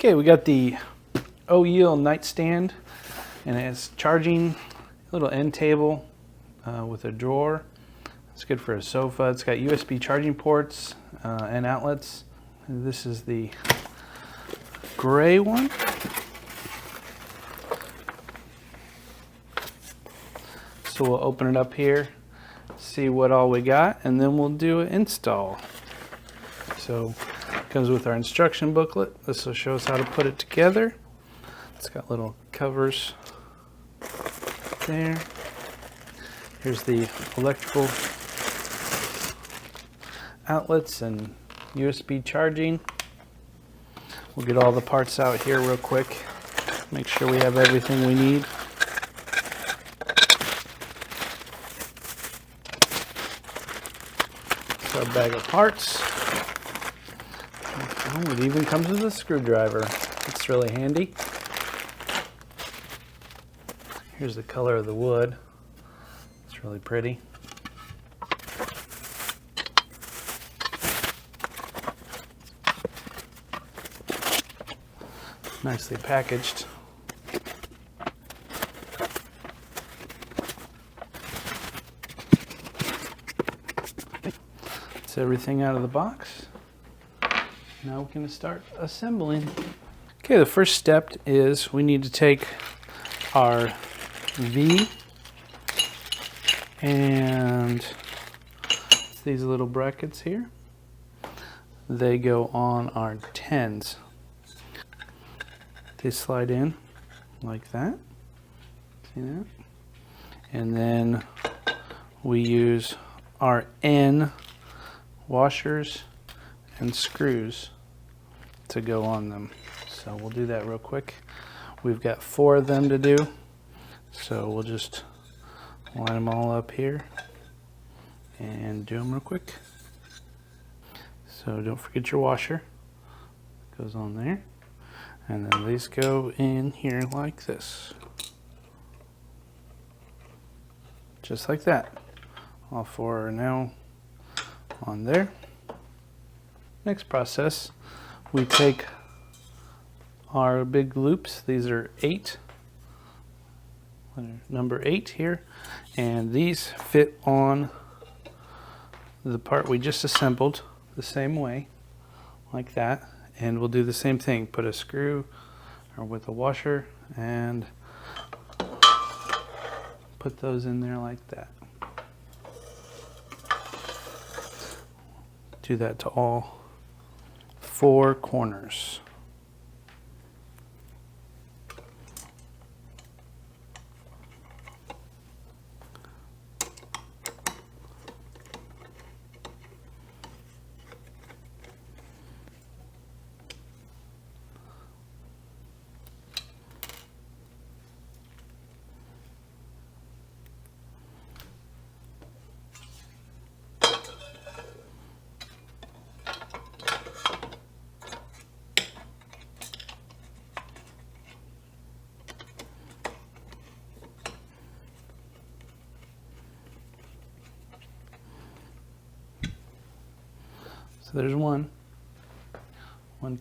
Okay, we got the OYEAL Nightstand, and it's charging, little end table with a drawer. It's good for a sofa. It's got USB charging ports and outlets. And this is the gray one. So we'll open it up here, see what all we got, and then we'll do an install. So it comes with our instruction booklet. This will show us how to put it together. It's got little covers there. Here's the electrical outlets and USB charging. We'll get all the parts out here real quick. Make sure we have everything we need. It's our bag of parts. Oh, it even comes with a screwdriver. It's really handy. Here's the color of the wood. It's really pretty. Nicely packaged. That's everything out of the box. Now we're going to start assembling. Okay, the first step is we need to take our V and these little brackets here. They go on our 10s. They slide in like that. See that? And then we use our N washers and screws to go on them. So we'll do that real quick. We've got 4 of them to do. So we'll just line them all up here and do them real quick. So don't forget your washer. It goes on there. And then these go in here like this. Just like that. All 4 are now on there. Next process, we take our big loops. These are 8. Number 8 here. And these fit on the part we just assembled the same way, like that. And we'll do the same thing. Put a screw or with a washer and put those in there like that. Do that to all 4 corners. So there's one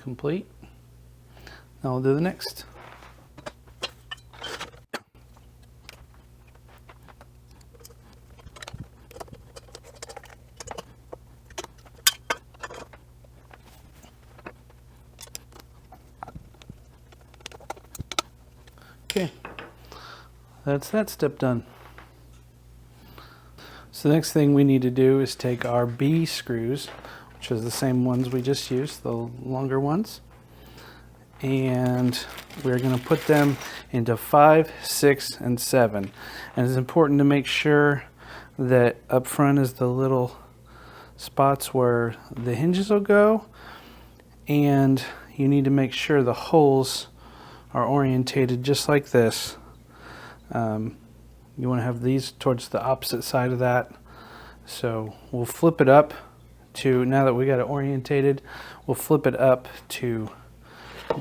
complete. Now we'll do the next. Okay, that's that step done. So the next thing we need to do is take our B screws, which is the same ones we just used, the longer ones. And we're going to put them into 5, 6, and 7. And it's important to make sure that up front is the little spots where the hinges will go. And you need to make sure the holes are orientated just like this. You want to have these towards the opposite side of that. So we'll flip it up to, now that we got it orientated, we'll flip it up to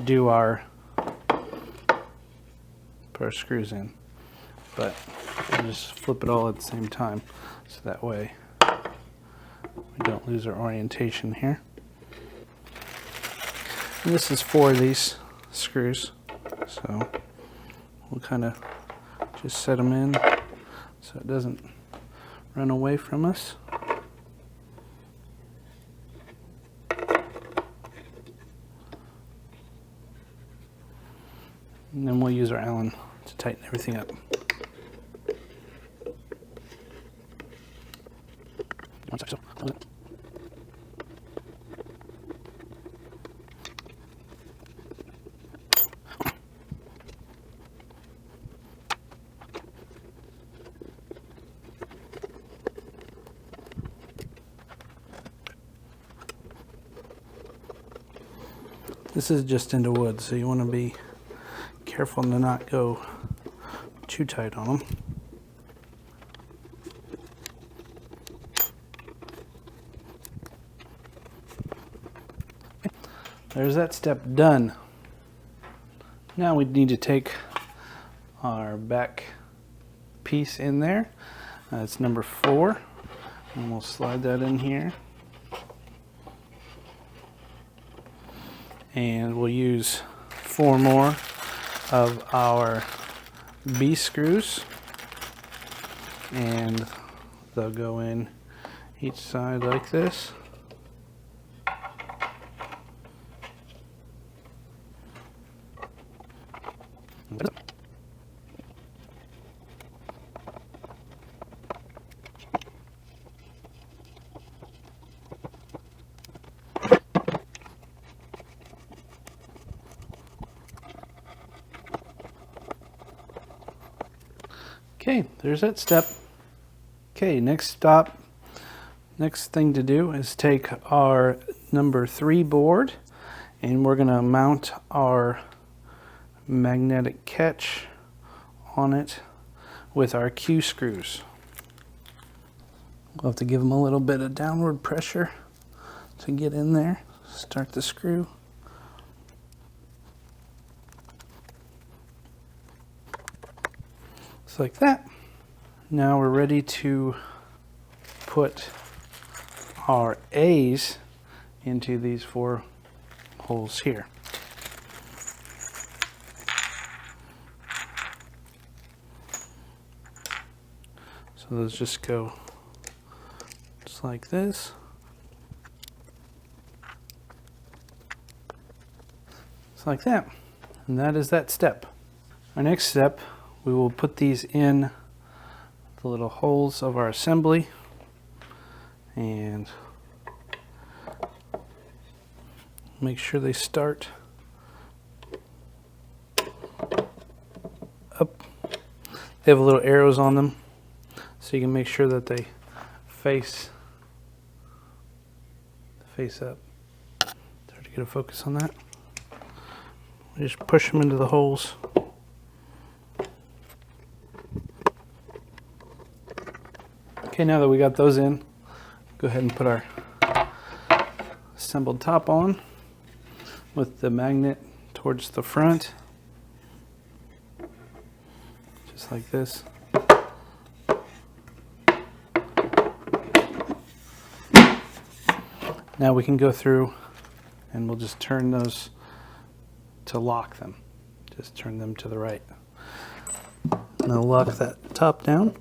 do our, put our screws in. But we'll just flip it all at the same time, so that way we don't lose our orientation here. And this is 4 of these screws. So we'll kind of just set them in so it doesn't run away from us. And then we'll use our Allen to tighten everything up. This is just into wood, so you want to be careful to not go too tight on them. There's that step done. Now we need to take our back piece in there. It's number 4, and we'll slide that in here. And we'll use 4 more of our B screws, and they'll go in each side like this. Okay, there's that step. Okay, next thing to do is take our number 3 board, and we're going to mount our magnetic catch on it with our Q screws. We'll have to give them a little bit of downward pressure to get in there. Start the screw. Just like that. Now we're ready to put our A's into these 4 holes here. So those just go just like this. Just like that. And that is that step. Our next step, we will put these in the little holes of our assembly, and make sure they start up. They have little arrows on them, so you can make sure that they face up. It's hard to get a focus on that. We just push them into the holes. Okay, now that we got those in, go ahead and put our assembled top on with the magnet towards the front, just like this. Now we can go through and we'll just turn those to lock them. Just turn them to the right. And I'll lock that top down.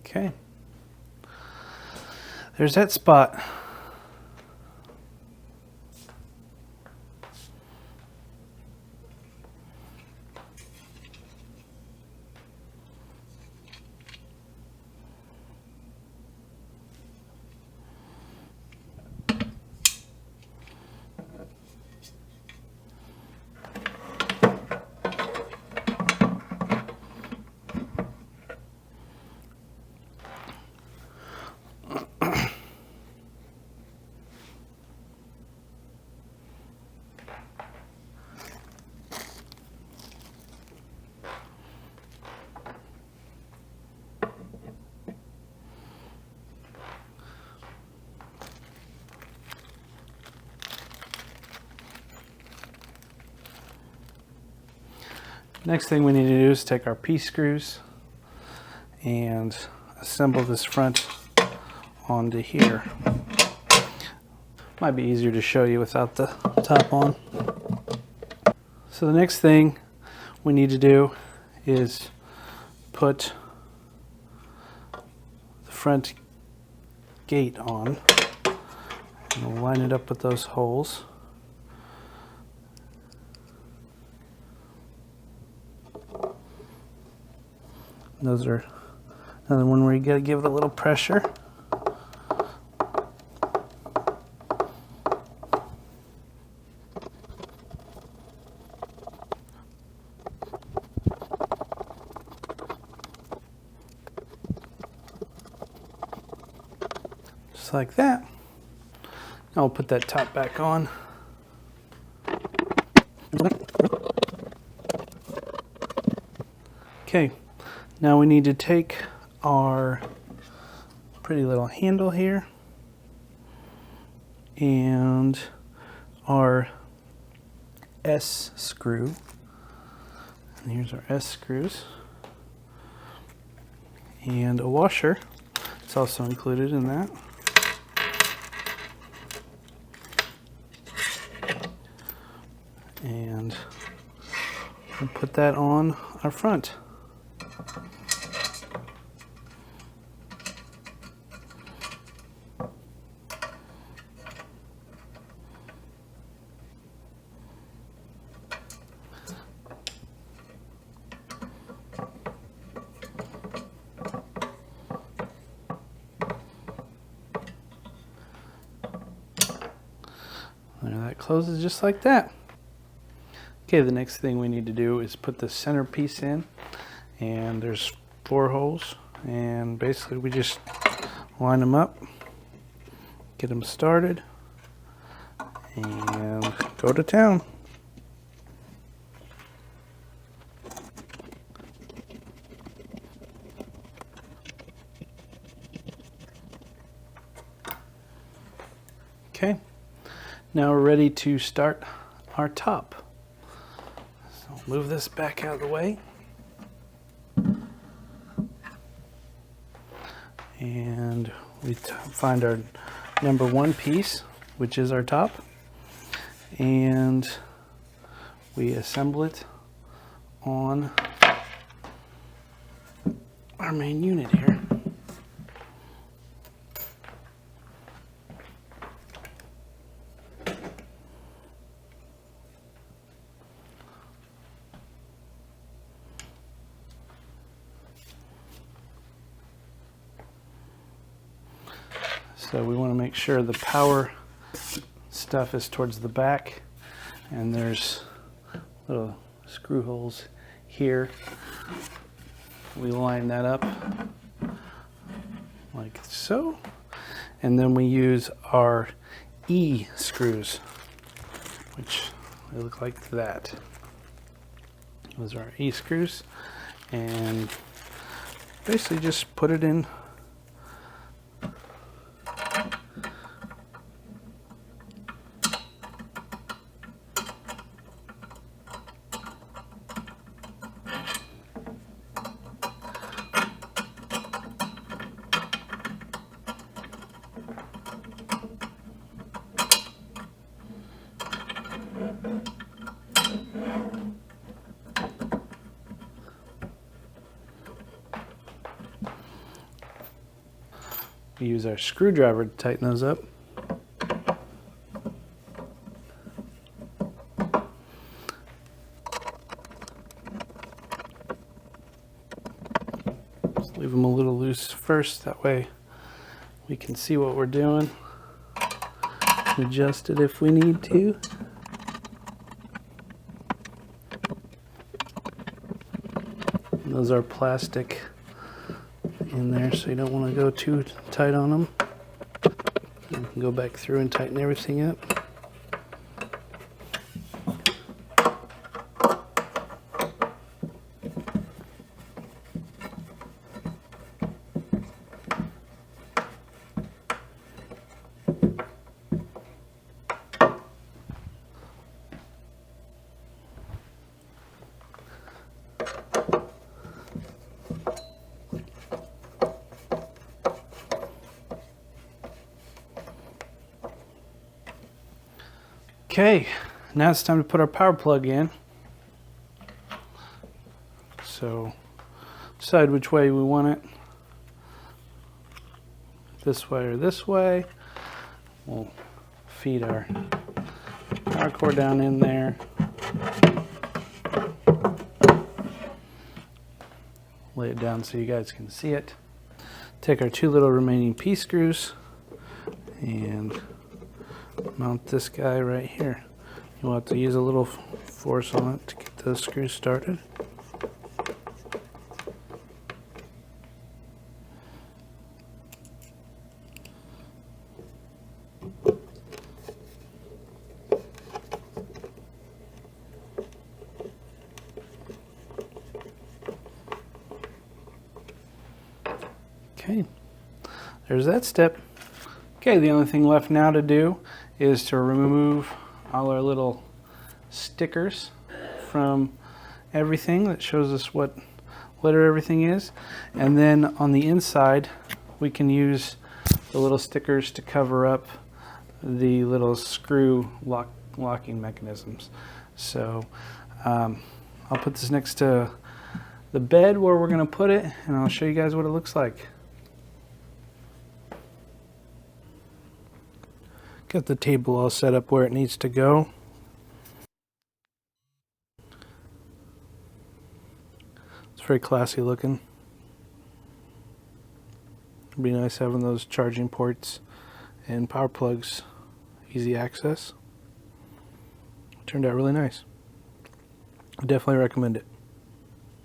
Okay. There's that spot. Next thing we need to do is take our P screws and assemble this front onto here. Might be easier to show you without the top on. So the next thing we need to do is put the front gate on. And we'll line it up with those holes. Those are another one where you got to give it a little pressure. Just like that. Now we'll put that top back on. Okay, now we need to take our pretty little handle here and our S screw. And here's our S screws. And a washer. It's also included in that. And we'll put that on our front. There, that closes just like that. Okay, the next thing we need to do is put the center piece in, and there's 4 holes, and basically we just line them up, get them started, and go to town. Okay, now we're ready to start our top. So move this back out of the way. And we find our number 1 piece, which is our top, and we assemble it on our main unit here. So we want to make sure the power stuff is towards the back, and there's little screw holes here. We line that up like so, and then we use our E screws, which they look like that. Those are our E screws, and basically just put it in. We use our screwdriver to tighten those up. Just leave them a little loose first, that way we can see what we're doing. Adjust it if we need to. And those are plastic in there, so you don't want to go too tight on them. You can go back through and tighten everything up. Okay, now it's time to put our power plug in. So decide which way we want it. This way or this way. We'll feed our power cord down in there. Lay it down so you guys can see it. Take our 2 little remaining P screws and mount this guy right here. You'll have to use a little force on it to get those screws started. Okay, there's that step. Okay, the only thing left now to do is to remove all our little stickers from everything that shows us what letter everything is. And then on the inside, we can use the little stickers to cover up the little screw locking mechanisms. So I'll put this next to the bed where we're going to put it, and I'll show you guys what it looks like. Got the table all set up where it needs to go. It's very classy looking. It'd be nice having those charging ports and power plugs, easy access. Turned out really nice. I definitely recommend it.